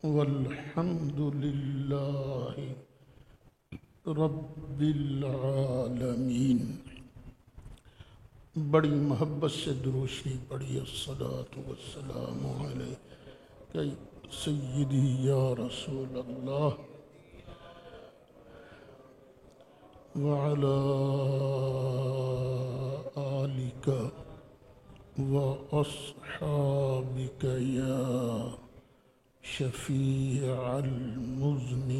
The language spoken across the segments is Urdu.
والحمد لله رب العالمین۔ بڑی محبت سے دروشی پڑھی، الصلاۃ والسلام علیک سیدی یا رسول اللہ وعلی آلک واصحابک یا شفیع المذنبین۔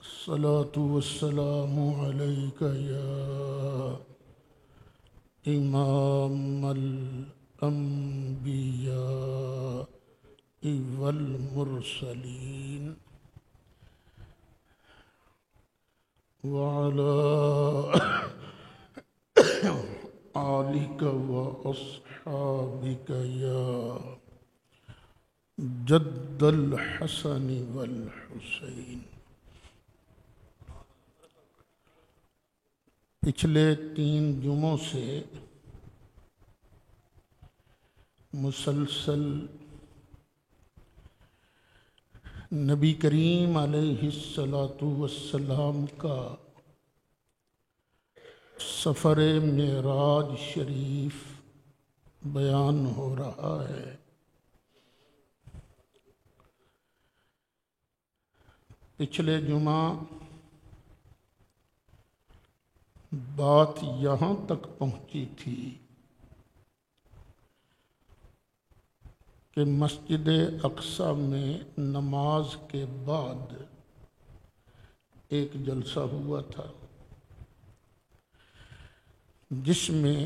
الصلاۃ والسلام علیک یا امام الانبیاء والمرسلین وعلی آلک واصحابک یا جد الحسن والحسین۔ پچھلے 3 جمعوں سے مسلسل نبی کریم علیہ السلام کا سفر معراج شریف بیان ہو رہا ہے۔ پچھلے جمعہ بات یہاں تک پہنچی تھی کہ مسجد اقصی میں نماز کے بعد ایک جلسہ ہوا تھا جس میں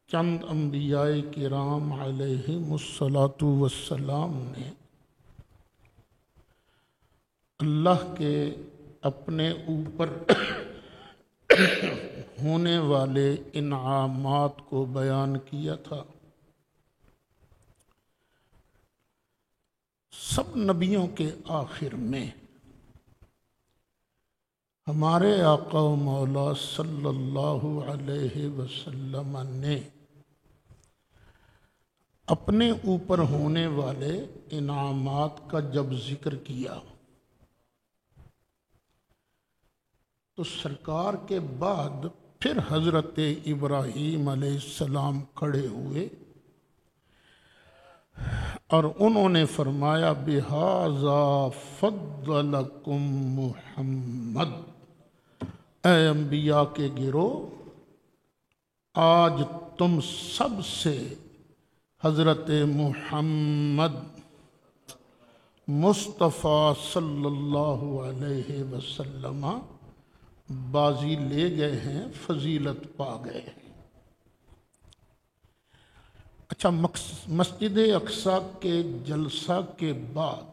چند انبیاء کرام علیہم السلام نے اللہ کے اپنے اوپر ہونے والے انعامات کو بیان کیا تھا۔ سب نبیوں کے آخر میں ہمارے آقا و مولا صلی اللہ علیہ وسلم نے اپنے اوپر ہونے والے انعامات کا جب ذکر کیا تو سرکار کے بعد پھر حضرت ابراہیم علیہ السلام کھڑے ہوئے اور انہوں نے فرمایا بِهَذَا فَضَّلَكُم محمد، اے انبیاء کے گروہ، آج تم سب سے حضرت محمد مصطفیٰ صلی اللہ علیہ وسلم بازی لے گئے ہیں، فضیلت پا گئے ہیں۔ اچھا، مسجد اقصی کے جلسہ کے بعد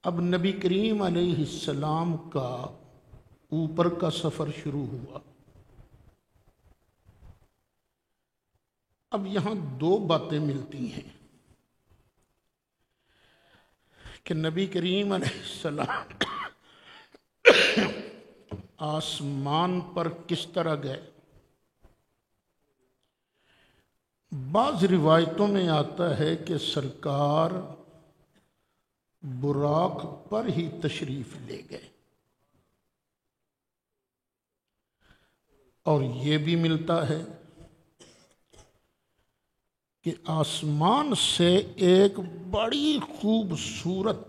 اب نبی کریم علیہ السلام کا اوپر کا سفر شروع ہوا۔ اب یہاں 2 باتیں ملتی ہیں کہ نبی کریم علیہ السلام آسمان پر کس طرح گئے۔ بعض روایتوں میں آتا ہے کہ سرکار براق پر ہی تشریف لے گئے، اور یہ بھی ملتا ہے کہ آسمان سے ایک بڑی خوبصورت،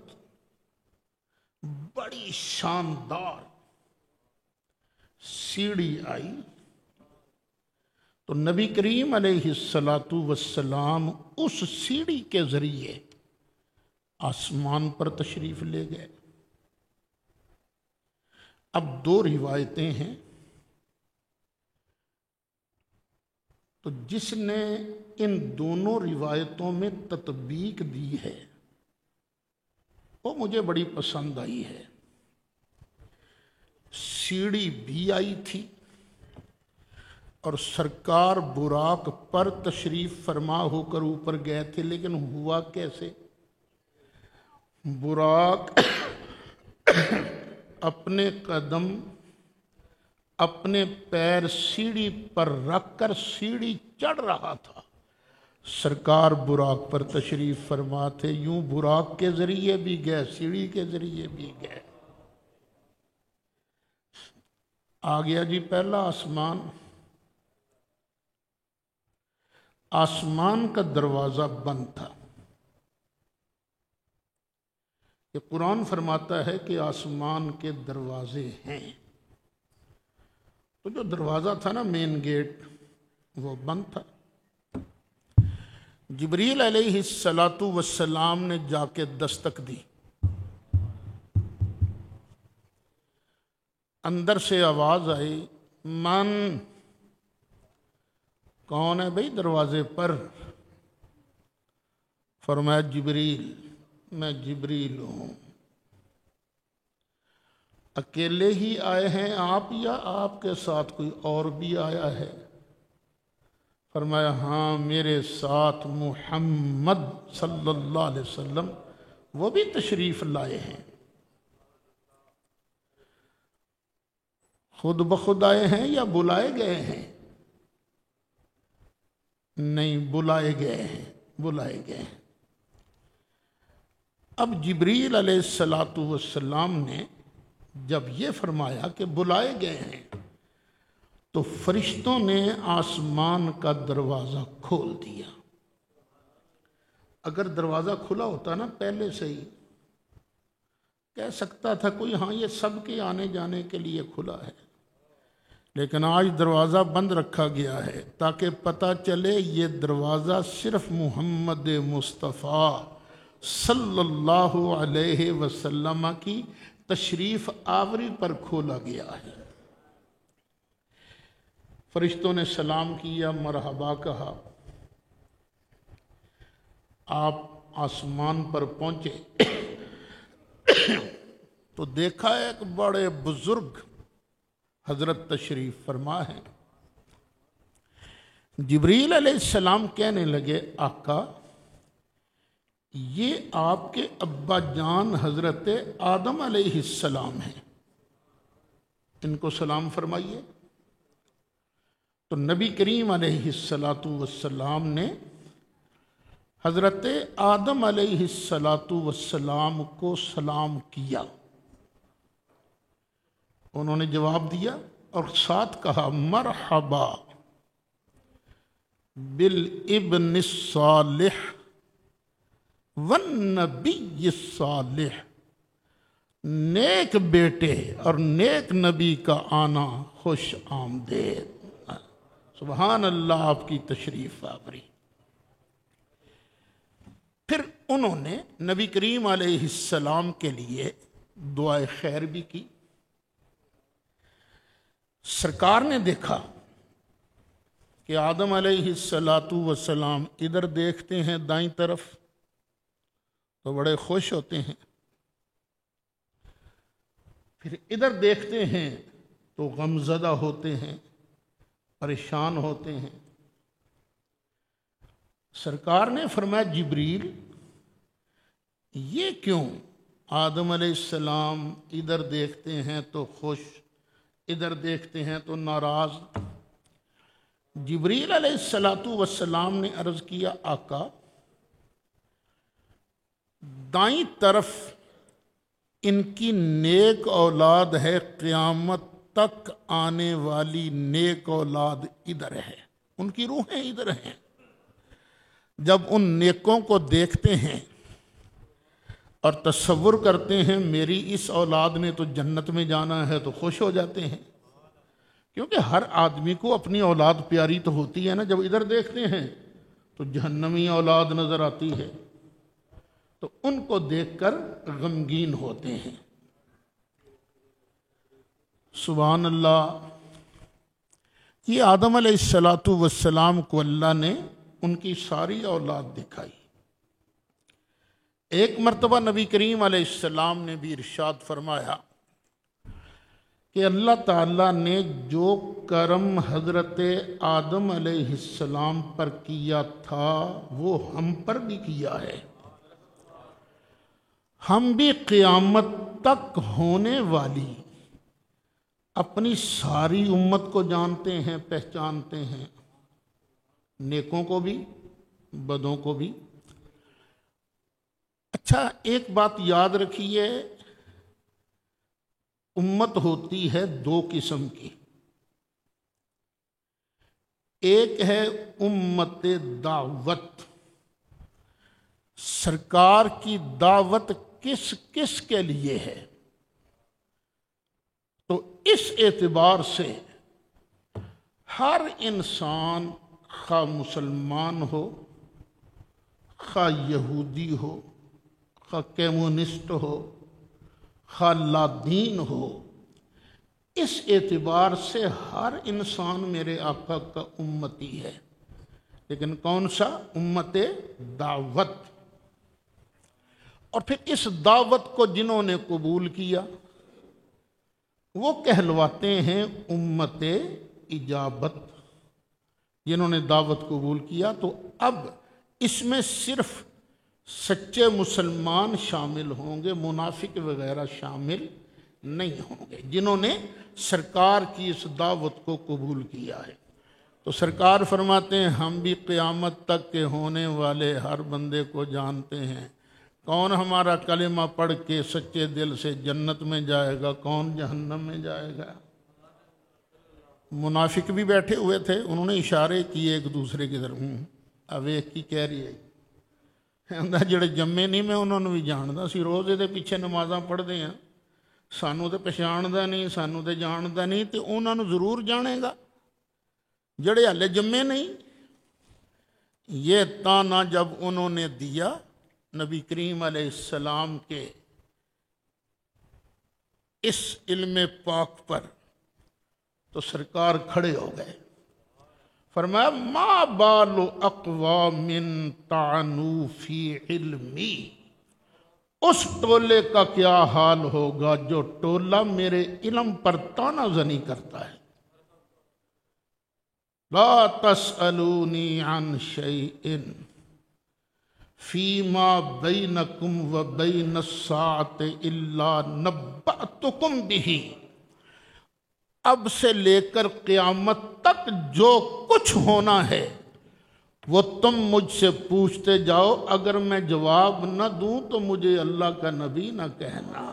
بڑی شاندار سیڑھی آئی، تو نبی کریم علیہ السلام اس سیڑھی کے ذریعے آسمان پر تشریف لے گئے۔ اب 2 روایتیں ہیں، تو جس نے ان دونوں روایتوں میں تطبیق دی ہے وہ مجھے بڑی پسند آئی ہے۔ سیڑھی بھی آئی تھی اور سرکار براق پر تشریف فرما ہو کر اوپر گئے تھے، لیکن ہوا کیسے؟ براق اپنے قدم اپنے پیر سیڑھی پر رکھ کر سیڑھی چڑھ رہا تھا، سرکار براق پر تشریف فرما تھے، یوں براق کے ذریعے بھی گئے، سیڑھی کے ذریعے بھی گئے۔ آ گیا جی پہلا آسمان، آسمان کا دروازہ بند تھا۔ یہ قرآن فرماتا ہے کہ آسمان کے دروازے ہیں، تو جو دروازہ تھا نا مین گیٹ وہ بند تھا۔ جبریل علیہ السلام نے جا کے دستک دی، اندر سے آواز آئی، من؟ کون ہے بھئی دروازے پر؟ فرمایا جبریل، میں جبریل ہوں۔ اکیلے ہی آئے ہیں آپ یا آپ کے ساتھ کوئی اور بھی آیا ہے؟ فرمایا ہاں میرے ساتھ محمد صلی اللہ علیہ وسلم وہ بھی تشریف لائے ہیں۔ خود بخود آئے ہیں یا بلائے گئے ہیں؟ نہیں، بلائے گئے ہیں، بلائے گئے ہیں۔ اب جبریل علیہ السلام نے جب یہ فرمایا کہ بلائے گئے ہیں تو فرشتوں نے آسمان کا دروازہ کھول دیا۔ اگر دروازہ کھلا ہوتا نا پہلے سے ہی، کہہ سکتا تھا کوئی ہاں یہ سب کے آنے جانے کے لیے کھلا ہے، لیکن آج دروازہ بند رکھا گیا ہے تاکہ پتہ چلے یہ دروازہ صرف محمد مصطفیٰ صلی اللہ علیہ وسلم کی تشریف آوری پر کھولا گیا ہے۔ فرشتوں نے سلام کیا، مرحبا کہا، آپ آسمان پر پہنچے تو دیکھا ایک بڑے بزرگ حضرت تشریف فرما ہے۔ جبریل علیہ السلام کہنے لگے آقا یہ آپ کے ابا جان حضرت آدم علیہ السلام ہیں، ان کو سلام فرمائیے۔ تو نبی کریم علیہ السلام نے حضرت آدم علیہ السلام کو سلام کیا، انہوں نے جواب دیا اور ساتھ کہا مرحبا بالابن الصالح والنبی الصالح، نیک بیٹے اور نیک نبی کا آنا خوش آمدید۔ سبحان اللہ، آپ کی تشریف آوری۔ پھر انہوں نے نبی کریم علیہ السلام کے لیے دعائے خیر بھی کی۔ سرکار نے دیکھا کہ آدم علیہ السلام ادھر دیکھتے ہیں دائیں طرف تو بڑے خوش ہوتے ہیں، پھر ادھر دیکھتے ہیں تو غمزدہ ہوتے ہیں، پریشان ہوتے ہیں۔ سرکار نے فرمایا جبریل یہ کیوں؟ آدم علیہ السلام ادھر دیکھتے ہیں تو خوش، ادھر دیکھتے ہیں تو ناراض۔ جبریل علیہ السلام نے عرض کیا آقا دائیں طرف ان کی نیک اولاد ہے، قیامت تک آنے والی نیک اولاد ادھر ہے، ان کی روحیں ادھر ہیں۔ جب ان نیکوں کو دیکھتے ہیں اور تصور کرتے ہیں میری اس اولاد نے تو جنت میں جانا ہے تو خوش ہو جاتے ہیں، کیونکہ ہر آدمی کو اپنی اولاد پیاری تو ہوتی ہے نا۔ جب ادھر دیکھتے ہیں تو جہنمی اولاد نظر آتی ہے تو ان کو دیکھ کر غمگین ہوتے ہیں۔ سبحان اللہ، یہ آدم علیہ السلام کو اللہ نے ان کی ساری اولاد دکھائی۔ ایک مرتبہ نبی کریم علیہ السلام نے بھی ارشاد فرمایا کہ اللہ تعالیٰ نے جو کرم حضرت آدم علیہ السلام پر کیا تھا وہ ہم پر بھی کیا ہے۔ ہم بھی قیامت تک ہونے والی اپنی ساری امت کو جانتے ہیں، پہچانتے ہیں، نیکوں کو بھی بدوں کو بھی۔ اچھا ایک بات یاد رکھیے، امت ہوتی ہے دو قسم کی، ایک ہے امت دعوت، سرکار کی دعوت کس کس کے لیے ہے؟ تو اس اعتبار سے ہر انسان خواہ مسلمان ہو، خواہ یہودی ہو، خواہ کمیونسٹ ہو، خواہ لا دین ہو، اس اعتبار سے ہر انسان میرے آقا کا امتی ہے، لیکن کون سا؟ امت دعوت۔ اور پھر اس دعوت کو جنہوں نے قبول کیا وہ کہلواتے ہیں امت اجابت۔ جنہوں نے دعوت قبول کیا تو اب اس میں صرف سچے مسلمان شامل ہوں گے، منافق وغیرہ شامل نہیں ہوں گے، جنہوں نے سرکار کی اس دعوت کو قبول کیا ہے۔ تو سرکار فرماتے ہیں ہم بھی قیامت تک کے ہونے والے ہر بندے کو جانتے ہیں، کون ہمارا کلمہ پڑھ کے سچے دل سے جنت میں جائے گا، کون جہنم میں جائے گا۔ منافق بھی بیٹھے ہوئے تھے، انہوں نے اشارے کیے ایک دوسرے کی طرف، اب ایک کی کہہ رہی ہے جڑے جمے نہیں میں انہوں نے بھی جاندا سی، روز دے پیچھے نمازاں پڑھتے ہیں، سانوں تے پہچاندا نہیں، سانوں تے جاندا نہیں، تے انہوں نے ضرور جانے گا جڑے ہلے جمے نہیں۔ یہ تانا جب انہوں نے دیا نبی کریم علیہ السلام کے اس علم پاک پر تو سرکار کھڑے ہو گئے، فرمایا ما بال اقوام طعنوا فی علمی، اس ٹولے کا کیا حال ہوگا جو ٹولہ میرے علم پر طعنہ زنی کرتا ہے۔ لا تسألونی عن شیء فیما بینکم و بین الساعة الا نبأتکم بہ، اب سے لے کر قیامت تک جو کچھ ہونا ہے وہ تم مجھ سے پوچھتے جاؤ، اگر میں جواب نہ دوں تو مجھے اللہ کا نبی نہ کہنا۔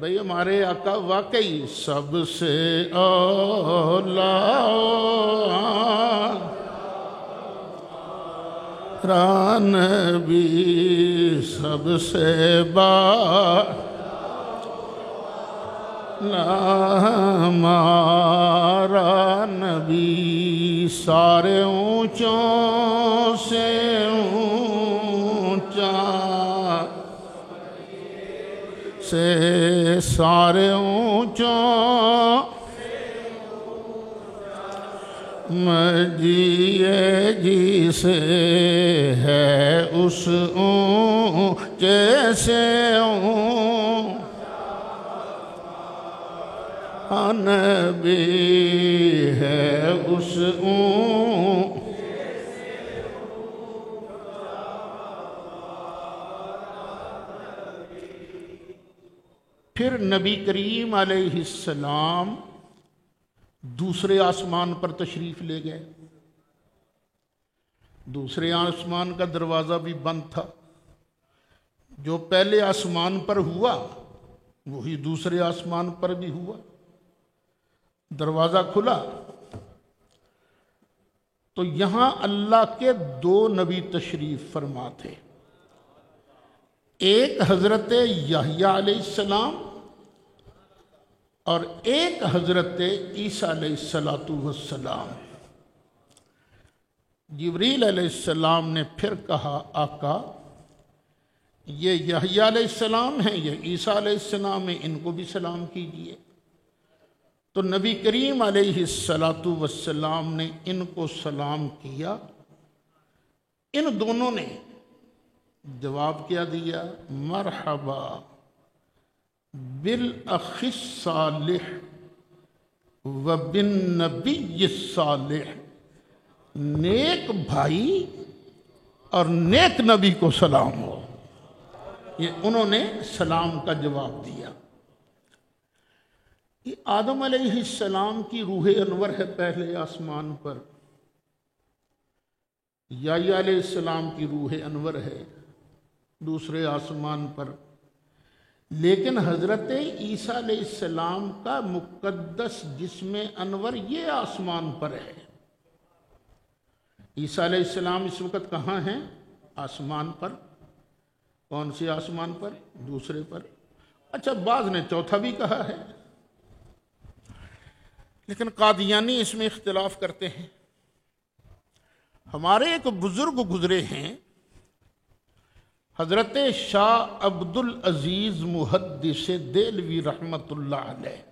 بھئی ہمارے آقا واقعی سب سے اولا نبی، سب سے ہمارا نبی، سارے اونچوں سے اونچا، سے سارے اونچوں مجیے جی سے ہے اس اونچے سے نبی ہے اس پھر نبی کریم علیہ السلام دوسرے آسمان پر تشریف لے گئے۔ دوسرے آسمان کا دروازہ بھی بند تھا، جو پہلے آسمان پر ہوا وہی دوسرے آسمان پر بھی ہوا، دروازہ کھلا۔ تو یہاں اللہ کے دو نبی تشریف فرما تھے، ایک حضرت یحییٰ علیہ السلام اور ایک حضرت عیسیٰ علیہ السلام۔ جبریل علیہ السلام نے پھر کہا آقا یہ یحییٰ علیہ السلام ہیں، یہ عیسیٰ علیہ السلام ہیں، ان کو بھی سلام کیجئے۔ تو نبی کریم علیہ السلام نے ان کو سلام کیا، ان دونوں نے جواب کیا دیا، مرحبا بالاخ الصالح و بالنبی الصالح، نیک بھائی اور نیک نبی کو سلام ہو۔ یہ انہوں نے سلام کا جواب دیا۔ یہ آدم علیہ السلام کی روح انور ہے پہلے آسمان پر، یحییٰ علیہ السلام کی روح انور ہے دوسرے آسمان پر، لیکن حضرت عیسیٰ علیہ السلام کا مقدس جسم انور یہ آسمان پر ہے۔ عیسیٰ علیہ السلام اس وقت کہاں ہیں؟ آسمان پر۔ کون سی آسمان پر؟ دوسرے پر۔ اچھا، بعض نے چوتھا بھی کہا ہے، لیکن قادیانی اس میں اختلاف کرتے ہیں۔ ہمارے ایک بزرگ گزرے ہیں حضرت شاہ عبد العزیز محدث دہلوی رحمۃ اللہ علیہ۔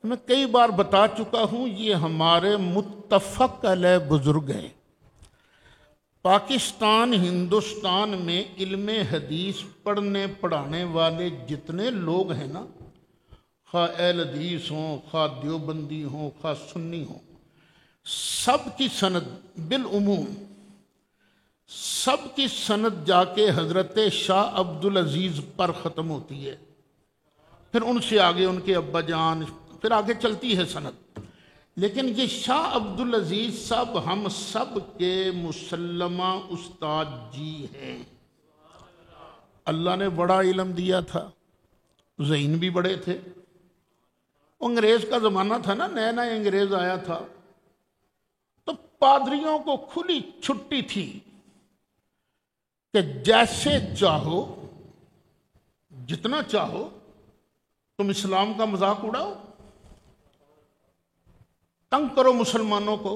میں کئی بار بتا چکا ہوں، یہ ہمارے متفق علیہ بزرگ ہیں۔ پاکستان ہندوستان میں علم حدیث پڑھنے پڑھانے والے جتنے لوگ ہیں نا، خواہ اہل حدیث ہوں، خواہ دیوبندی ہوں، خواہ سنی ہوں، سب کی سند بالعموم سب کی سند جا کے حضرت شاہ عبد العزیز پر ختم ہوتی ہے، پھر ان سے آگے ان کے ابا جان، پھر آگے چلتی ہے سند۔ لیکن یہ شاہ عبد العزیز صاحب ہم سب کے مسلمہ استاد جی ہیں۔ اللہ نے بڑا علم دیا تھا، ذہین بھی بڑے تھے۔ انگریز کا زمانہ تھا نا، نیا نیا انگریز آیا تھا، تو پادریوں کو کھلی چھٹی تھی کہ جیسے چاہو، جتنا چاہو تم اسلام کا مذاق اڑاؤ، تنگ کرو مسلمانوں کو۔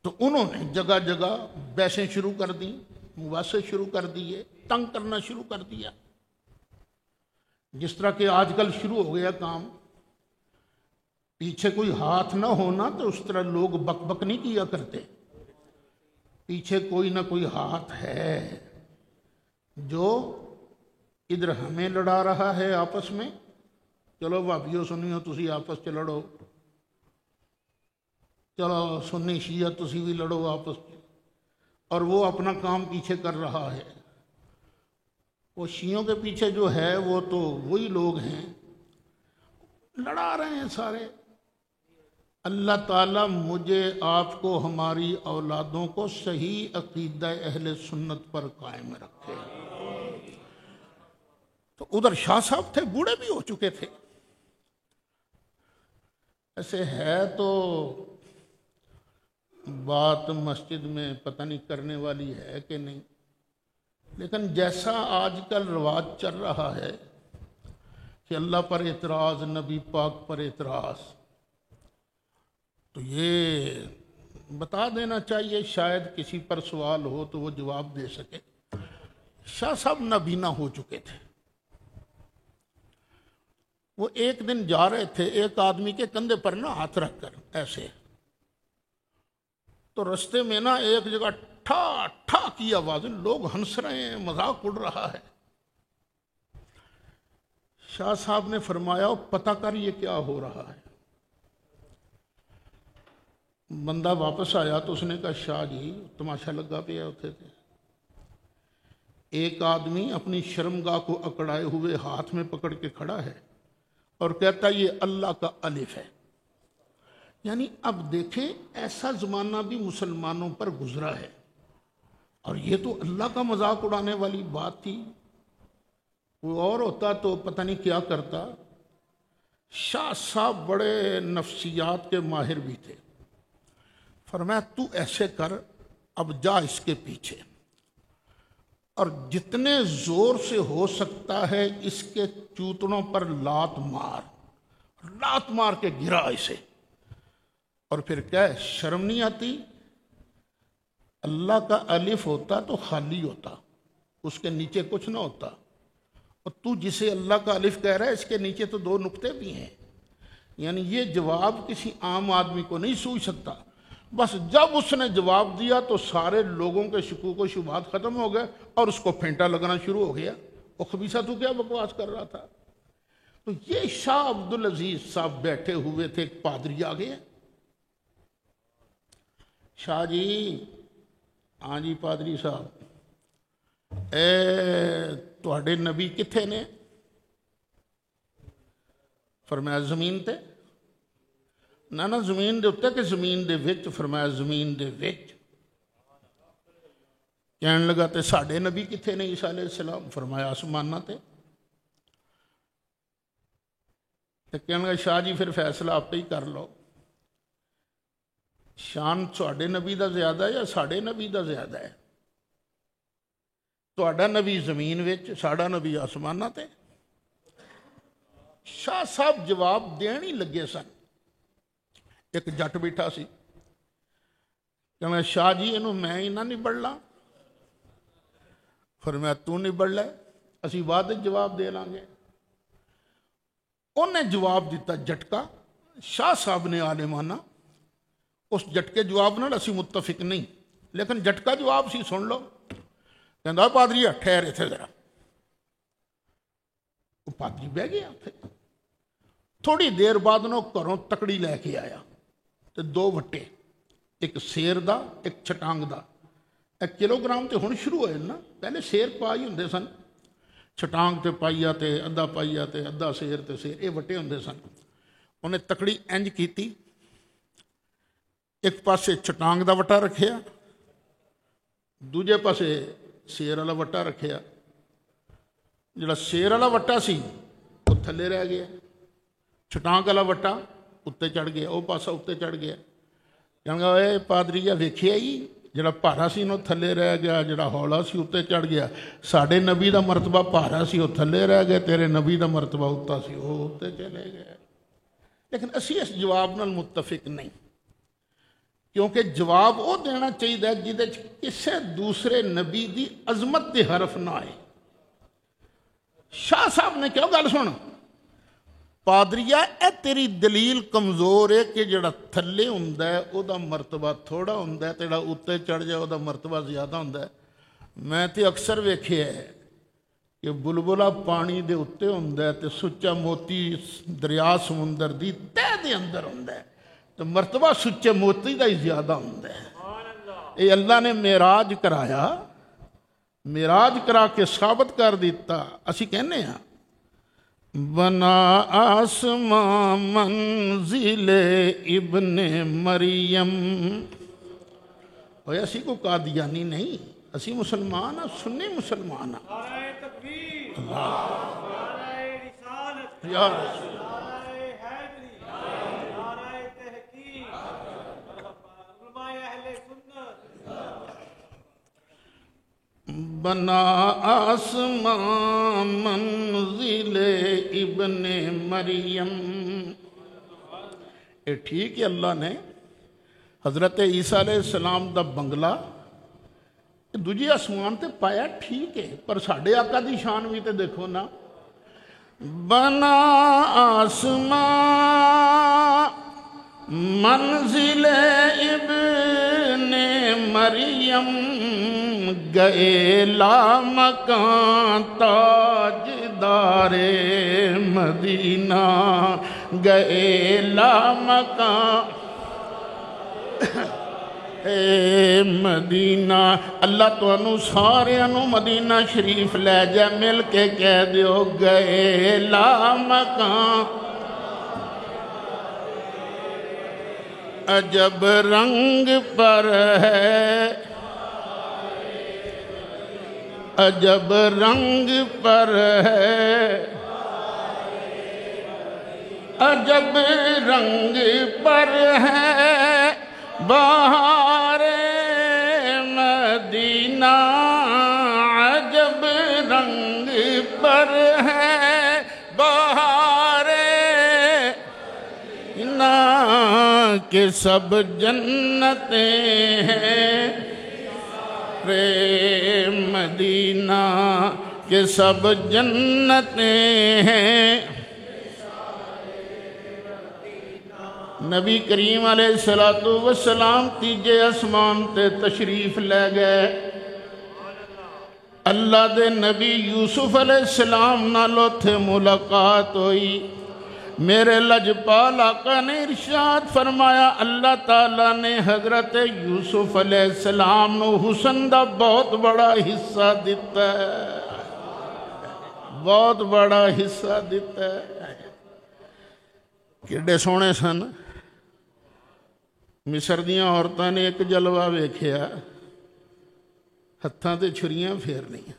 تو انہوں نے جگہ جگہ بحثیں شروع کر دیں، مباحثے شروع کر دیے، تنگ کرنا شروع کر دیا۔ جس طرح کہ آج کل شروع ہو گیا کام، پیچھے کوئی ہاتھ نہ ہونا تو اس طرح لوگ بک بک نہیں کیا کرتے۔ پیچھے کوئی نہ کوئی ہاتھ ہے جو ادھر ہمیں لڑا رہا ہے آپس میں، چلو بھابیو سنیو تسی آپس چ لڑو، چلو سنی شیعہ تسی بھی لڑو آپس میں، اور وہ اپنا کام پیچھے کر رہا ہے۔ وہ شیعوں کے پیچھے جو ہے وہ تو وہی لوگ ہیں، لڑا رہے ہیں سارے۔ اللہ تعالیٰ مجھے آپ کو، ہماری اولادوں کو صحیح عقیدہ اہل سنت پر قائم رکھے۔ تو ادھر شاہ صاحب تھے، بوڑھے بھی ہو چکے تھے۔ ایسے ہے تو بات مسجد میں پتہ نہیں کرنے والی ہے کہ نہیں، لیکن جیسا آج کل رواج چل رہا ہے کہ اللہ پر اعتراض، نبی پاک پر اعتراض، تو یہ بتا دینا چاہیے، شاید کسی پر سوال ہو تو وہ جواب دے سکے۔ شاہ صاحب نابینا ہو چکے تھے۔ وہ ایک دن جا رہے تھے، ایک آدمی کے کندھے پر نا ہاتھ رکھ کر ایسے، تو رستے میں نا ایک جگہ ٹھا ٹھا کی آواز، لوگ ہنس رہے ہیں، مذاق اڑ رہا ہے۔ شاہ صاحب نے فرمایا پتہ کر یہ کیا ہو رہا ہے۔ بندہ واپس آیا تو اس نے کہا شاہ جی تماشا لگا پہ ہوتے تھے، ایک آدمی اپنی شرمگاہ کو اکڑائے ہوئے ہاتھ میں پکڑ کے کھڑا ہے اور کہتا یہ اللہ کا الف ہے۔ یعنی اب دیکھیں ایسا زمانہ بھی مسلمانوں پر گزرا ہے، اور یہ تو اللہ کا مذاق اڑانے والی بات تھی۔ کوئی اور ہوتا تو پتہ نہیں کیا کرتا۔ شاہ صاحب بڑے نفسیات کے ماہر بھی تھے۔ فرمایا تو ایسے کر، اب جا اس کے پیچھے، اور جتنے زور سے ہو سکتا ہے اس کے چوتڑوں پر لات مار کے گرا اسے، اور پھر کہے شرم نہیں آتی؟ اللہ کا الف ہوتا تو خالی ہوتا، اس کے نیچے کچھ نہ ہوتا، اور تو جسے اللہ کا الف کہہ رہا ہے اس کے نیچے تو 2 نقطے بھی ہیں۔ یعنی یہ جواب کسی عام آدمی کو نہیں سوچ سکتا۔ بس جب اس نے جواب دیا تو سارے لوگوں کے شکوک و شبہات ختم ہو گئے، اور اس کو پھینٹا لگنا شروع ہو گیا، وہ خبیثہ تو کیا بکواس کر رہا تھا۔ تو یہ شاہ عبد العزیز صاحب بیٹھے ہوئے تھے، ایک پادری آ گئے، شاہ جی، ہاں جی پادری صاحب، اے تواڈے نبی کتھے نے؟ فرمایا زمین تے؟ نہ زمین دے اتنے کہ زمین دے وچ؟ فرمایا زمین دے وچ۔ کہنے لگا تے ساڈے نبی کتھے نے عیسیٰ علیہ السلام؟ فرمایا آسماناں تے۔ تے کہنے لگا شاہ جی پھر فیصلہ آپ ہی کر لو، شان تواڈے نبی دا زیادہ ہے یا ساڈے نبی دا زیادہ ہے؟ تواڈا نبی زمین وچ، ساڈا نبی آسماناں تے۔ شاہ صاحب جواب دین ہی لگے سن، ایک جٹ بیٹھا سی، کہنا شاہ جی اینوں میں ہی نہ نبڑ لاں؟ فرمایا تو نبڑ لے، اسی بعد جواب دے لیں گے۔ انہیں جواب دیتا جھٹکا، شاہ صاحب نے عالمانہ، اس جھٹکے جواب نال اسی متفق نہیں، لیکن جھٹکا جواب سی، سن لو۔ کہندا پادری ٹھہر اتھے ذرا۔ وہ پادری بہ گیا اتھے۔ تھوڑی دیر بعد نو گھروں تکڑی لے کے آیا تے دو وٹے، ایک سیر دا ایک چھٹانگ دا۔ 1 کلوگرام تے ہن شروع ہوئے نا، پہلے سیر پائی ہوندے سن، چھٹانگ تے پائیا تے ادھا پائیا تے ادھا سیر تے سیر، یہ وٹے ہوندے سن۔ انہیں تکڑی انج کیتی، ایک پاسے چھٹانگ دا وٹا رکھیا، دوجے پاسے سیر والا وٹا رکھیا۔ جڑا سیر والا وٹا سی وہ تھلے رہ گیا، چھٹانگ والا وٹا اتنے چڑھ گیا، وہ پاسا اتنے چڑھ گیا۔ کہنے گا اے پادری ویکھیا ہی، جڑا پارا سی نو تھلے رہ گیا، جڑا ہولا سی اتنے چڑھ گیا۔ ساڈے نبی دا مرتبہ پارا سی، وہ تھلے رہ گئے، تیرے نبی دا مرتبہ اتنا سی، وہ اتنے چلے گئے۔ لیکن اسی اس جواب نال متفق نہیں، کیونکہ جواب وہ دینا چاہیے جہدے کسے دوسرے نبی دی عظمت دے حرف نہ آئے۔ شاہ صاحب نے کیوں گل سن، پادریا اے تیری دلیل کمزور ہے کہ جڑا تھلے ہوندا ہے او دا مرتبہ تھوڑا ہوندا ہے، تے جڑا اوتے چڑھ جائے او دا مرتبہ زیادہ ہوندا ہے۔ میں تے اکثر ویکھیا ہے کہ بلبلا پانی دے اتے ہوندا ہے تے سچا موتی دریا سمندر دی تہ دے اندر ہوندا ہے، تو مرتبہ سچے موتی دا ہی زیادہ ہوندا ہے۔ اے اللہ نے معراج کرایا، معراج کرا کے ثابت کر دیتا۔ اسی کہنے ہیں بنا آسمان منزل ابن مریم، اور اسی کو قادیانی نہیں، اسی مسلمان ہیں، سنی مسلمان ہیں۔ نعرہ تکبیر، نعرہ رسالت، یا رسول اللہ، نعرہ حیدری، نعرہ تحقیق، علماء اہل سنت۔ بنا آسمان منزل ابن مریم، اے ٹھیک ہے اللہ نے حضرت عیسیٰ علیہ السلام دا بنگلہ دوجی آسمان تے پایا، ٹھیک ہے، پر ساڈے آقا دی شان بھی تے دیکھو نا۔ بنا آسمان منزل ابن مریم، گئے لامکان تاجدار مدینہ، گئے لامکان اے مدینہ۔ اللہ تو انو سارے انو مدینہ شریف لے جا، مل کے کہہ دیو گئے لامکان عجب رنگ پر ہے، عجب رنگ پر ہے، عجب رنگ پر ہے بہار مدینہ، عجب رنگ پر ہے بہار مدینہ، کہ سب جنتیں ہیں رے مدینہ، کہ سب جنتیں ہیں۔ نبی کریم علیہ السلام تیجے اسمان تے تشریف لے گئے۔ اللہ دے نبی یوسف علیہ السلام نالو تھے ملاقات ہوئی۔ میرے لجپال آقا نے ارشاد فرمایا، اللہ تعالیٰ نے حضرت یوسف علیہ السلام نو حسن دا بہت بڑا حصہ دیتا ہے، بہت بڑا حصہ دیتا ہے۔ ਕਿੱਡੇ ਸੋਹਣੇ ਸਨ। ਮਿਸਰ ਦੀਆਂ ਔਰਤਾਂ ਨੇ ਇੱਕ ਜਲਵਾ ਵੇਖਿਆ, ਹੱਥਾਂ ਤੇ ਛੁਰੀਆਂ ਫੇਰਨੀਆਂ।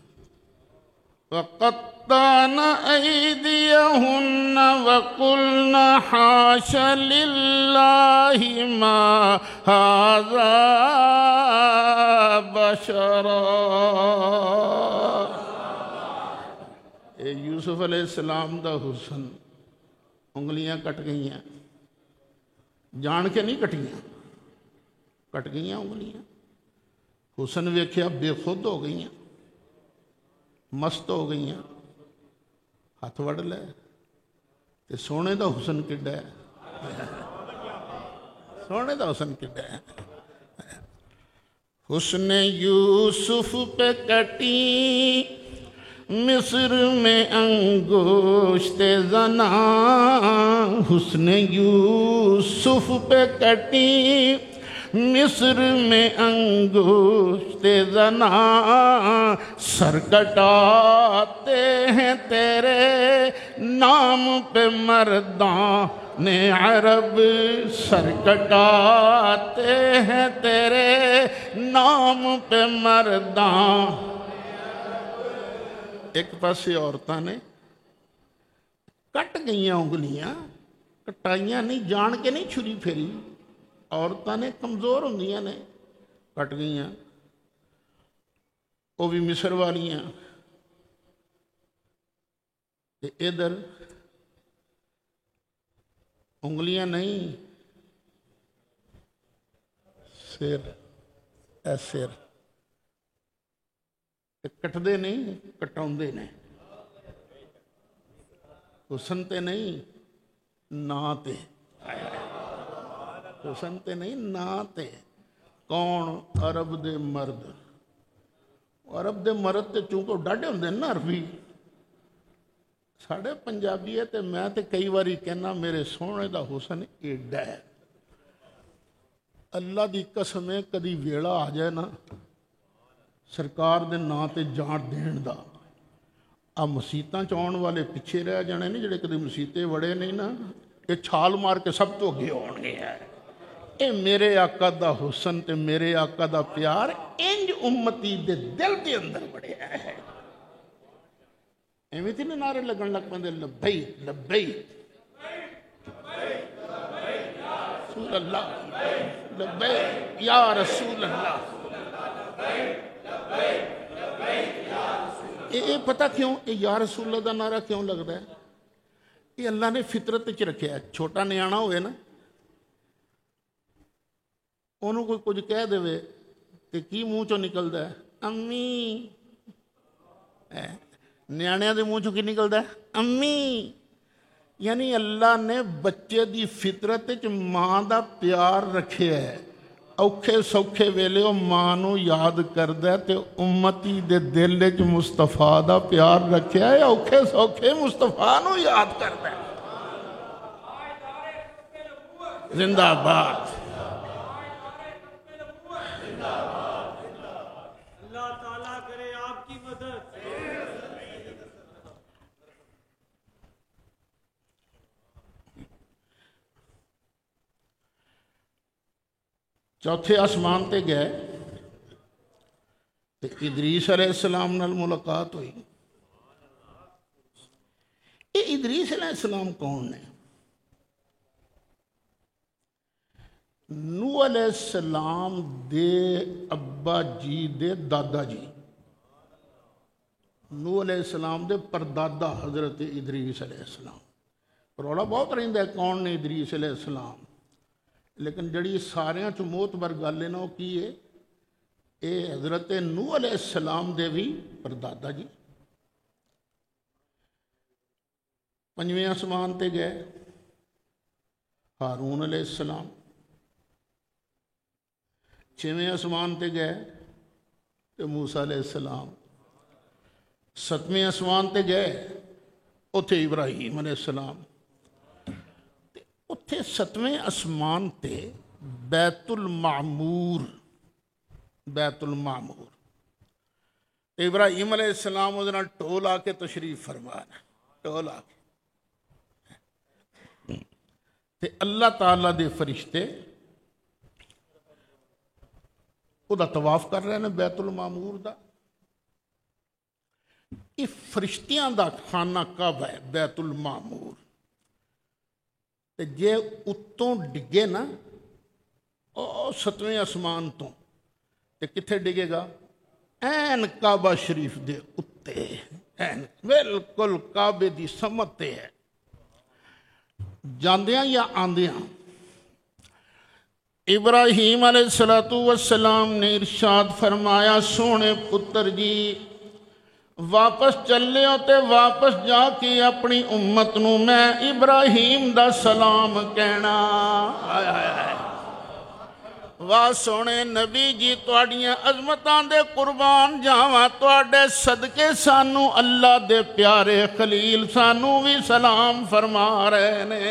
وقطعن أيديهن وقلن حاش لله ما هذا بشرا۔ اے یوسف علیہ السلام دا حسن، انگلیاں کٹ گئیاں، جان کے نہیں کٹیاں، کٹ گئیاں انگلیاں۔ حسن ویکھیا بے خود ہو گئیاں، مست ہو گئیاں، ہاتھ وڑ لے۔ تے سونے دا حسن کڈا ہے، سونے دا حسن کڈا ہے۔ حسن یوسف پہ کٹی مصر میں انگشت زنا، حسن یوسف پہ کٹی مصر میں انگشت زنا، سر کٹاتے ہیں تیرے نام پہ مردان عرب، سر کٹاتے ہیں تیرے نام پہ مردان۔ ایک پاسے عورتاں نے کٹ گئیاں انگلیاں، کٹائیاں نہیں، جان کے نہیں چھری پھیری، عورتاں نے کمزور ہوندیاں نے کٹ گئیاں، وہ بھی مصر والیاں۔ ادھر انگلیاں نہیں، سر، اے سر کٹدے نہیں، کٹاؤندے نے۔ حسن تے نہیں نا تے، حسن تے نہیں نا تے۔ کون؟ عرب دے مرد۔ عرب دے مرد تے چونکہ ڈاڈے ہوندے نا عربی، ساڑھے پنجابی ہے تے میں تے کئی واری کہنا میرے سونے دا حسن ایڈا ہے۔ اللہ دی قسم ہے کدی ویلا آ جائے نا سرکار دے نا تے جان دین دا، آ مسیتاں چاؤن والے پیچھے رہ جانے نہیں، جڑے کدی مسیتے وڑے نہیں نا، یہ چھال مار کے سب تو اگے ہون گے ہے۔ اے میرے آقا دا حسن تے میرے آقا دا پیار انج امتی دے دل دے اندر بڑے ہے۔ ایویں تھی نا نعرے لگن لگ پندے لبیک لبیک رسول اللہ، لبیک یا رسول اللہ۔ یہ پتہ کیوں یا رسول اللہ دا نعرہ کیوں لگتا ہے؟ یہ اللہ نے فطرت وچ رکھیا ہے۔ چھوٹا نیانا ہوئے نا، انہوں کوئی کچھ کہہ دے تے کی منہ چوں نکلدا ہے؟ امی۔ نیانے دے منہ چوں کی نکلدا ہے؟ امی۔ یعنی اللہ نے بچے دی فطرت وچ ماں دا پیار رکھیا ہے۔ اوکھے سوکھے ویلے او ماں نو یاد کردا ہے تے امتی دے دل وچ مصطفیٰ دا پیار رکھیا ہے، اوکھے سوکھے مصطفیٰ نو یاد کردا ہے۔ زندہ باد۔ اللہ تعالیٰ کرے آپ کی مدد۔ چوتھے آسمان تے گئے تے ادریس علیہ السلام نال ملاقات ہوئی۔ یہ ادریس علیہ السلام کون نے؟ نوح علیہ السلام دے ابا جی دے دادا جی، نوح علیہ السلام دے پردادا حضرت ادریس علیہ السلام۔ رولا بہت رہندا ہے کون نے ادریس علیہ السلام، لیکن جڑی ساریاں چ معتبر گل ہے نا وہ کی ہے؟ اے حضرت نوح علیہ السلام دے بھی پردادا جی۔ پنجویں آسمان تے گئے ہارون علیہ السلام، چھویں آسمان تے گئے تے موسیٰ علیہ السلام، ستویں آسمان تے گئے اتھے ابراہیم علیہ السلام، اتھے ستویں آسمان تے بیت المعمور، بیت المعمور ابراہیم علیہ السلام وہ جنہاں ٹول آ کے تشریف فرمانا، ٹول آ کے تے اللہ تعالیٰ دے فرشتے وہ طواف کر رہے ہیں بیت المعمور دا. یہ فرشتیاں دا خانہ کعبہ ہے بیت المعمور. تے جے اتوں ڈگے نا او 7ویں آسمان تو تے کتھے ڈگے گا؟ این کعبہ شریف دے اتے، این بالکل کعبے دی سمت تے ہے. جاندیاں یا آندیاں ابراہیم علیہ السلام نے ارشاد فرمایا سونے پتر جی واپس چلے ہو تے واپس جا کے اپنی امت نو میں ابراہیم دا سلام کہنا. واہ سونے نبی جی تواڈیاں عظمتاں دے قربان جاواں، تواڈے صدقے سانو اللہ دے پیارے خلیل سانو بھی سلام فرما رہے نے.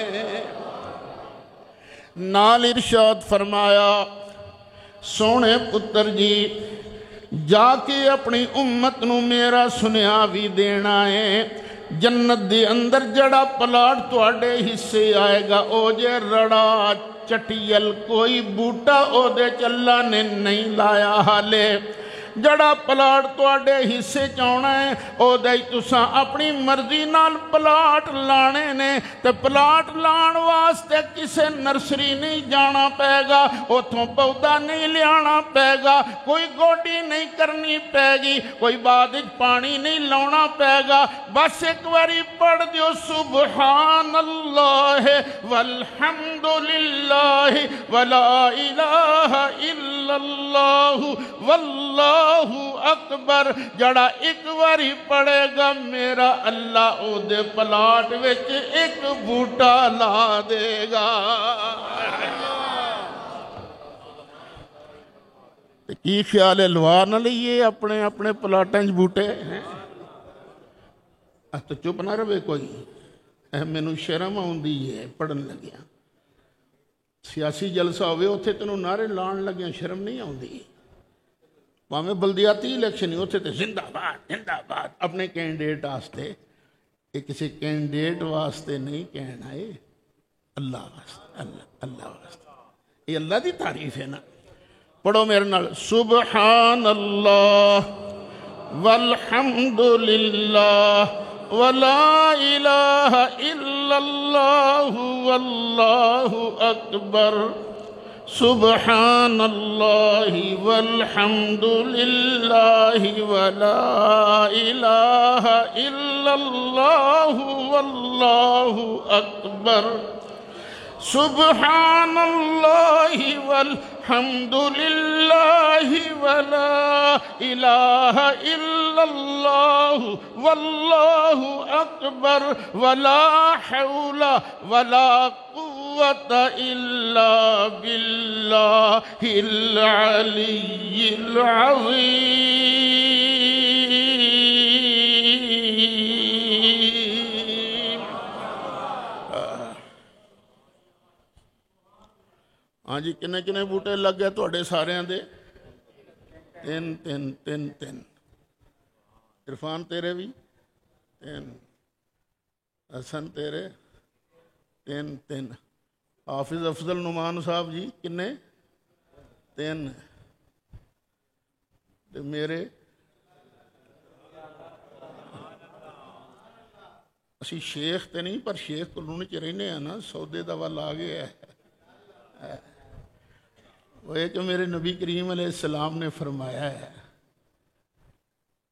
نال ارشاد فرمایا سونے پتر جی جا کے اپنی امت نو میرا سنیا بھی دینا ہے. جنت دے اندر جڑا پلاٹ تواڈے حصے آئے گا او جے رڑا چٹیل کوئی بوٹا او دے چلا نے نہیں لایا حالے. جڑا پلاٹ تواڈے حصے چاہنا ہے او دے تساں اپنی مرضی نال پلاٹ لانے نے تے پلاٹ لان واسطے کسے نرسری نہیں جانا پے گا، اتھوں پودا نہیں لیانا پے گا، کوئی گوڈی نہیں کرنی پے گی، کوئی بعد پانی نہیں لاؤنا پے گا. بس ایک واری پڑھ دیو سبحان اللہ والحمد للہ ولا الہ الا اللہ واللہ اکبر. جڑا ایک واری پڑھے گا میرا اللہ او دے پلاٹ وچ ایک بوٹا لا دے گا. کی خیال ہے لوا نہ لئیے اپنے اپنے پلاٹیں بوٹے ہیں؟ تو چپ نہ رہے کوئی. مینوں شرم آؤندی ہے پڑھن لگیا. سیاسی جلسہ ہوئے اتھے تینوں نعرے لان لگیا شرم نہیں آؤندی. میں بلدیاتی الیکشن ہی اتھے تے زندہ باد اپنے کینڈیڈیٹ واسطے. یہ کسی کینڈیڈیٹ واسطے نہیں کہنا ہے، اللہ واسطے، اللہ واسطے. یہ اللہ دی تعریف ہے نا. پڑھو میرے نال سبحان اللہ والحمد للہ ولا الہ الا اللہ واللہ اکبر. سبحان اللہ والحمد للہ ولا الہ الا اللہ واللہ اکبر. سبحان اللہ والحمد للہ ولا الہ الا اللہ واللہ اکبر ولا حول ولا قوة الا باللہ العلی العظیم. ہاں جی کنے کنے بوٹے لگ گئے تواڈے ساریاں دے؟ تین تین تین تین. عرفان تیرے بھی تین، حسن تیرے تین تین. حافظ افضل نعمان صاحب جی کنے؟ تین. تے میرے اسی شیخ تے نہیں پر شیخ کلونی چ رہنے ہیں نا، سودے دا ول آ گیا ہے. وہ ہے کہ میرے نبی کریم علیہ السلام نے فرمایا ہے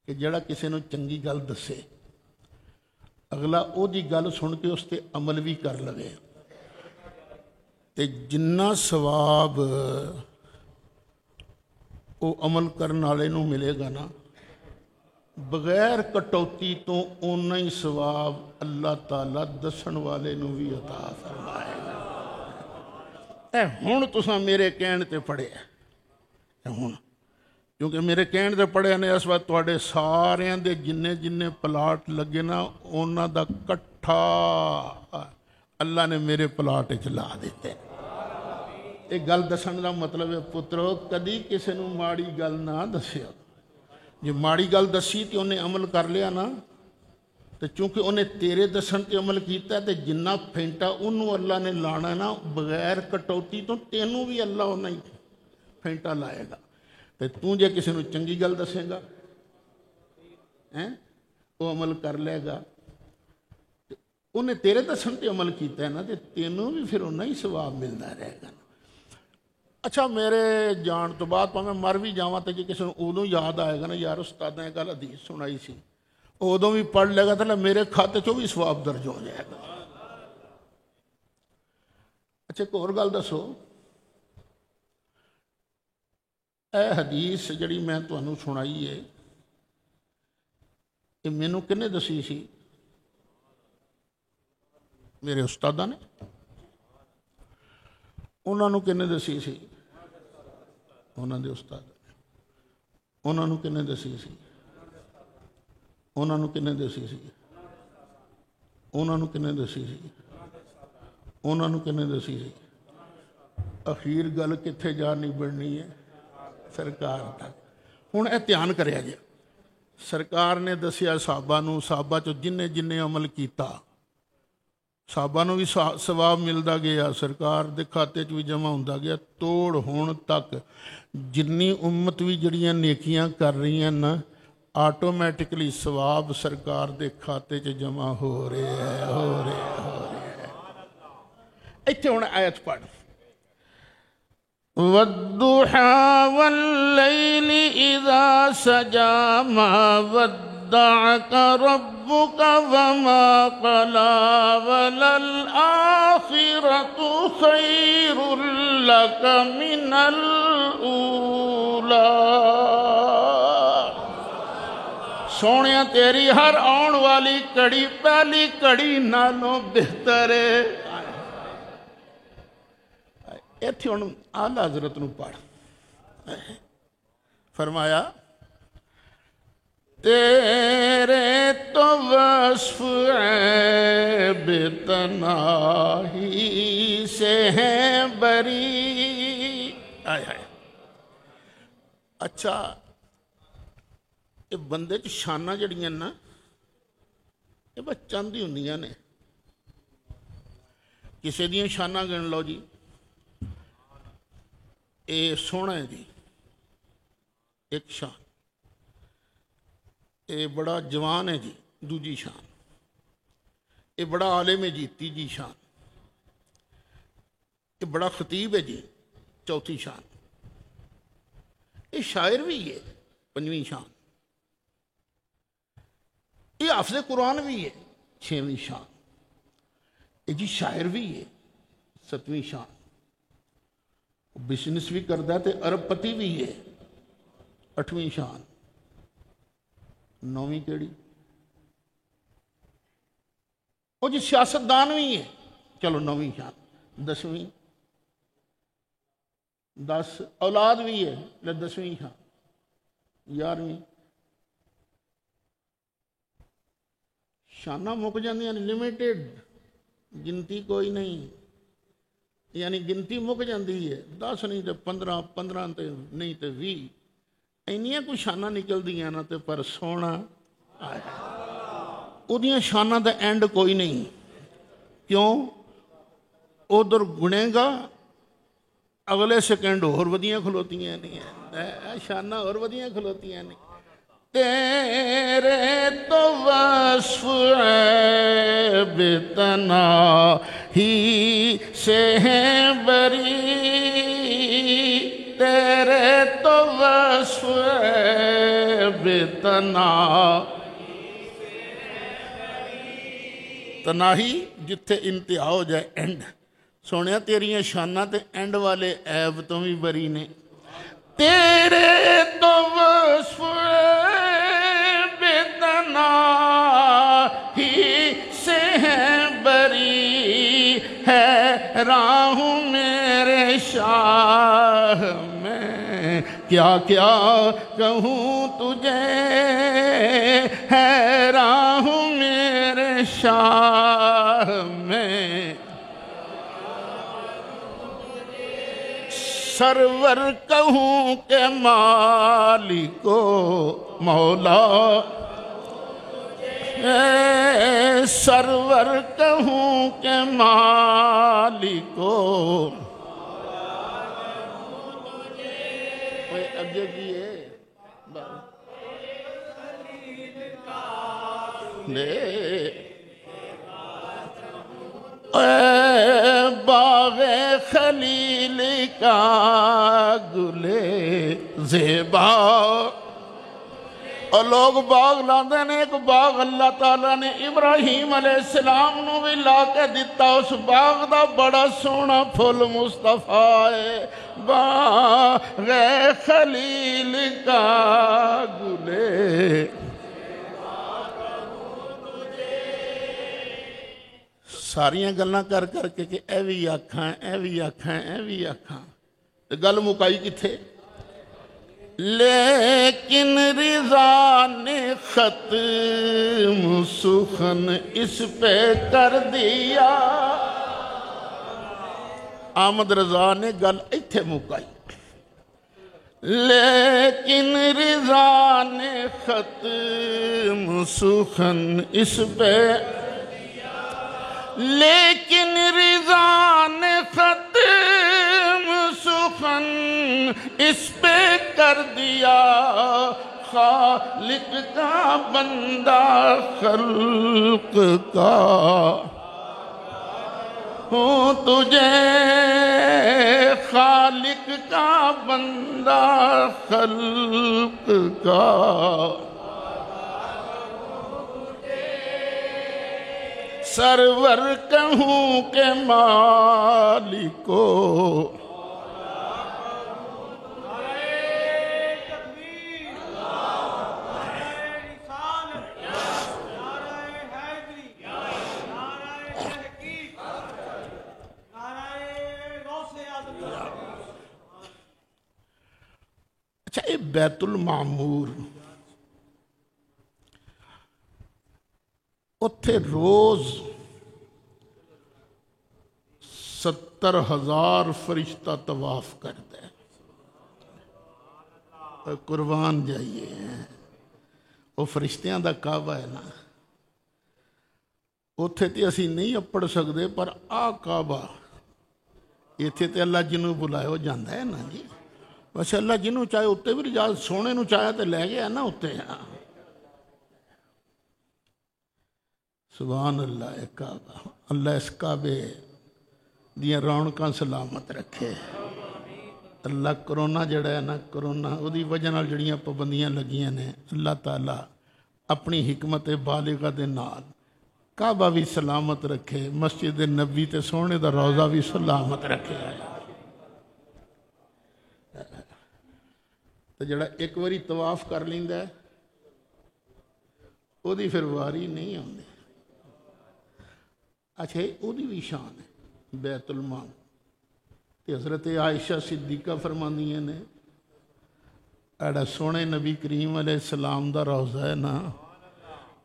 کہ جڑا کسی نو چنگی گل دسے اگلا او دی گل سن کے اس تے عمل بھی کر لگے تے جنہ ثواب او عمل کرن والے نو ملے گا نا بغیر کٹوتی تو اونا ہی ثواب اللہ تعالیٰ دسن والے نو بھی عطا فرمائے گا. ہن تساں میرے کہن تے پڑھے ہن کیونکہ میرے کہن تے پڑھے نے اس وقت تواڈے ساریاں دے جننے پلاٹ لگے نا انہاں دا کٹھا اللہ نے میرے پلاٹ وچ لا دیتے. یہ گل دسن دا مطلب ہے پترو کدی کسی نو ماڑی گل نہ دسیو. جی ماڑی گل دسی تے انہیں عمل کر لیا نا تو چونکہ انہیں تیرے دسن تے عمل کیتا ہے، تو جنہ پھینٹا انہوں اللہ نے لانا ہے نا بغیر کٹوتی تو تینوں بھی اللہ انہیں ہی پھینٹا لائے گا۔ تو جے کسی نے چنگی گل دسے گا وہ عمل کر لے گا، انہیں تیرے دسن تے عمل کیتا ہے نا، تو تینوں بھی پھر انہیں ہی ثواب ملتا رہے گا۔ اچھا میرے جان تو بعد میں مر بھی جاواں تو جی کسی نے ادوں یاد آئے گا نا یار استاد نے گل حدیث سنائی سی، ادوں بھی پڑھ لے گا تو میرے کھاتے چوں بھی ثواب درج ہو جائے گا۔ اچھا ایک اور گل دسو، اے حدیث جڑی میں تمہیں سنائی ہے یہ مینوں کنے دسی سی؟ میرے استادہ نے۔ انہوں نے کنے دسی سی؟ انہوں نے استاد نے۔ انہوں نے کنے دسی سی؟ انہوں نے کنے دسی سی؟ انہوں نے کنے دسی سی؟ انہوں نے کنے دسی سی؟ اخیر گل کتھے جا نبڑنی ہے؟ سرکار تک۔ ہن اے دھیان کریا جی، سرکار نے دسیا صحابہ نو، صحابہ چو جنے جنے عمل کیتا صحابہ نو بھی ثواب ملتا گیا، سرکار دے کھاتے چ بھی جمع ہوندا گیا، توڑ ہون تک جنی امت بھی جڑیاں نیکیاں کر رہی ہیں نا آٹومیٹکلی ثواب سرکار دے کھاتے چ جمع ہو رہے ہیں، ہو رہے ہیں، ہو رہے ہیں۔ ایتھے ہن آیت پڑھ، وَالضُّحَىٰ وَاللَّيْلِ إِذَا سَجَىٰ مَا وَدَّعَكَ رَبُّكَ وَمَا قَلَىٰ وَلَلْآخِرَةُ خَيْرٌ لَكَ مِنَ الْأُولَىٰ۔ سونیا تیری ہر آن والی کڑی پہلی کڑی نالوں بہتر ہے۔ ایتھے ہن اعلیٰ حضرت نو پڑھ، فرمایا تیرے تو وصف عیب تنہائی سے ہیں بری۔ آئے آئے۔ اچھا یہ بندے چ شانہ جڑیاں نا یہ بس چند ہی ہوندیاں نے، کسی دیاں شانہ گن لو جی، اے سونا ہے جی ایک شان، اے بڑا جوان ہے جی دوجی شان، اے بڑا عالم ہے جی تیجی شان، اے بڑا خطیب ہے جی چوتھی شان، اے شاعر بھی ہے پنجویں شان، یہ حافظ قرآن بھی ہے چھویں شان، یہ جی شاعر بھی ہے ستویں شان، بزنس بھی کرتا ہے تو ارب پتی بھی ہے اٹھویں شان، نویں کیڑی وہ جی سیاستدان بھی ہے چلو نویں شان، دسویں 10 اولاد بھی ہے دسویں شان، 11ویں شانہ مک جاندیاں لمیٹڈ، گنتی کوئی نہیں، یعنی گنتی مک جاندی ہے 10 نہیں تو 15 15 تے نہیں تو 20 اینیاں کوئی شانہ نکل دیاں نا تے پر سونا آیا او دیاں شانہ دا اینڈ کوئی نہیں، کیوں ادھر گنے گا اگلے سیکنڈ اور ودیاں کھلوتیاں نہیں ہیں، شانہ اور ودیاں کھلوتیاں نہیں۔ تیرے تو وصف عیب تنہائی سے ہیں بری، تیرے تو وصف عیب تنہائی جتھے انتہا ہو جائے اینڈ، سونیا تیریاں شانہ تے اینڈ والے عیب تو بھی بری نے، تیرے تو وصف عیب تنہائی سے ہیں بری، ہے راہ میرے شاہ میں کیا کیا کہوں تجھے، ہے راہ میرے شاہ میں سرور کہوں کہ مالکو مولا، اے سرور کہوں کہ مالکو اگے کی ہے اے باغ خلیل کا گلے زیبا اور لوگ باغ لاندے نے ایک باغ اللہ تعالیٰ نے ابراہیم علیہ السلام نو بھی لا کے دیتا اس باغ دا بڑا سونا پھول مصطفیٰ ہے باغ خلیل کا گلے ساریاں گلاں کر کر کے کہ اے وی آکھاں اے وی آکھاں اے وی آکھاں تے گل مکائی کتھے لیکن رضا نے ختم سخن اس پہ کر دیا آمد رضا نے گل ایتھے مکائی لیکن رضا نے ختم سخن اس پہ لیکن رضا نے ختم سخن اس پہ کر دیا خالق کا بندہ خلق کا ہوں تجھے خالق کا بندہ خلق کا سرور کہوں کہ مالکو اچھا یہ بیت المعمور اتھے روز 70,000 فرشتہ طواف کرتا ہے قربان جائیے وہ فرشتیاں دا کعبہ ہے نا اتھے تے اسی نہیں اپڑ سکتے پر آ کعبہ اتھے تے اللہ جنوں بلائے ہو جاندہ ہے نا جی ویسے اللہ جنوں چاہے اتھے بھی جا سونے نو چاہے تے لے گیا نا اتھے سبحان اللہ کعبہ اللہ اس کعبے دیاں رونقاں سلامت رکھے اللہ کرونا جڑا ہے نا کرونا وہ دی وجہ نال جڑیاں پابندیاں لگیاں نے اللہ تعالیٰ اپنی حکمت بالغہ دے نال کعبہ بھی سلامت رکھے مسجد نبی تے سونے دا روضہ بھی سلامت رکھے تو جڑا ایک واری طواف کر لیندا ہے وہ دی پھر واری نہیں ہوندی اچھا وہ دی بھی شان ہے بیت المال تے حضرت عائشہ صدیقہ فرماندیاں نے ایڈا سونے نبی کریم علیہ السلام دا روضہ ہے نا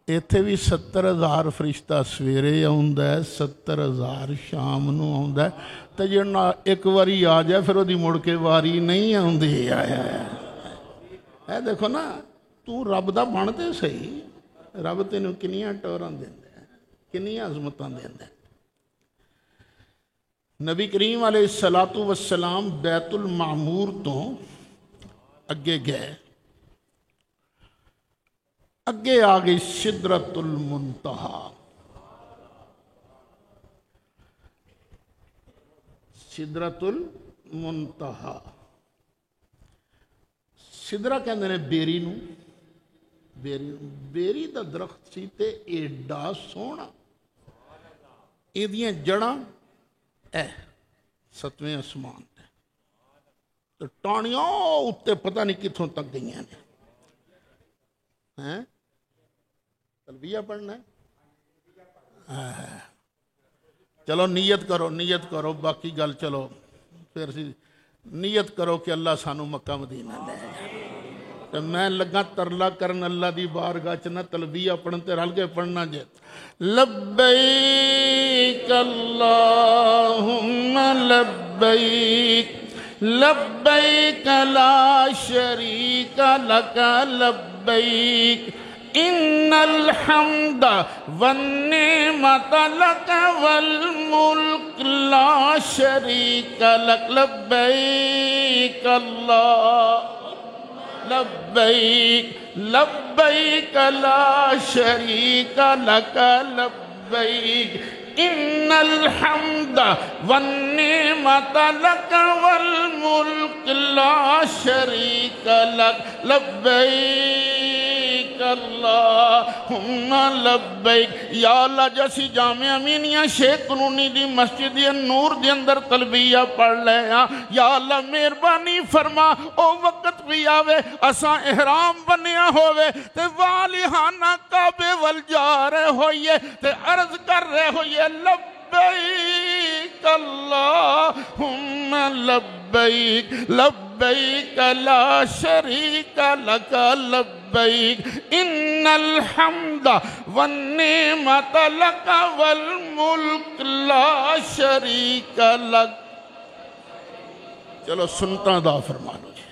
ایتھے بھی 70,000 فرشتہ سویرے آوندا ہے 70,000 شام نو آوندا ہے تے جڑا ایک واری آ جائے پھر وہ دی مڑ کے واری نہیں آوندی آیا ہے دیکھو نا تو رب دا بنتے صحیح رب تینوں کنیاں ٹوراں دیندا ہے کنیاں عظمتاں دیندا ہے نبی کریم علیہ السلام بیت المعمور تو اگے گئے اگے آگئی سدرۃ المنتہا سدرۃ المنتہا سدرہ کہندے نے بیری نو بیری دا درخت سی تے ایڈا سونا اے دیاں جڑاں ستویں آسمان تے تو ٹانیاں اتے پتہ نہیں کتھوں تک گئیاں نے تلبیہ پڑھنا ہے چلو نیت کرو باقی گل چلو پھر نیت کرو کہ اللہ سانو مکہ مدینہ لے تو میں لگا ترلا کرن اللہ دی بارگاہ چ نہ تلبیہ پڑھن تے رل کے پڑھنا جے لبیک اللہم لبیک لبیک لا شریک لک لبیک ان الحمد والنعمت لک والملک لا شریک لک لبیک اللہ لبیک لبیک لا شریک لک لبیک ان الحمد والنعمت لک والملک لا شریک لک لبیک اللہم لبیک یا اللہ جیسی جامع امینیہ شیخ قنونی دی مسجد نور دی اندر تلبیہ پڑھ لے یا اللہ مہربانی فرما او وقت بھی آوے اساں احرام بنیا ہوئے تے والہانہ کعبے وال جا رہے ہوئے تے عرض کر رہے ہوئے لبیک اللہم لبیک لبیک لا شریک لک لبیک ان الحمد والنعمت لک والملک لا شریک لک چلو سنتا دا فرما لو جی